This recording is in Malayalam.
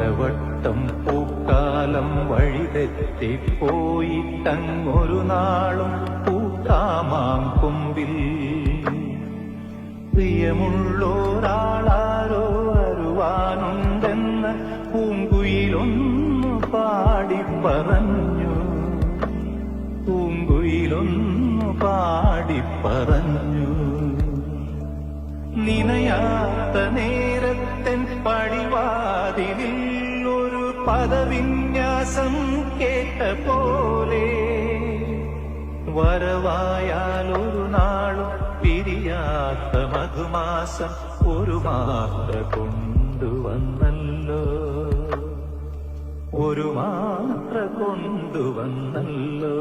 പലവട്ടം പൂക്കാലം വഴിതെറ്റിപ്പോയിട്ടങ്ങൊരു നാളും പൂക്കാമാം കൊമ്പിൽ പ്രിയമുള്ളോരാളാരോ വരുവാനുണ്ടെന്ന് പൂങ്കുയിലൊന്നു പാടിപ്പറഞ്ഞു. പൂങ്കുയിലൊന്നു പാടിപ്പറഞ്ഞു. നിനയാത്ത നേരത്തൻ പടിവാതിലിൽ ഒരു പദവിന്യാസം കേട്ട പോലെ വരവായാലൊരു നാളും പിരിയാത്ത മധുമാസം ഒരു മാത്ര കൊണ്ടുവന്നല്ലോ. ഒരു മാത്ര കൊണ്ടുവന്നല്ലോ.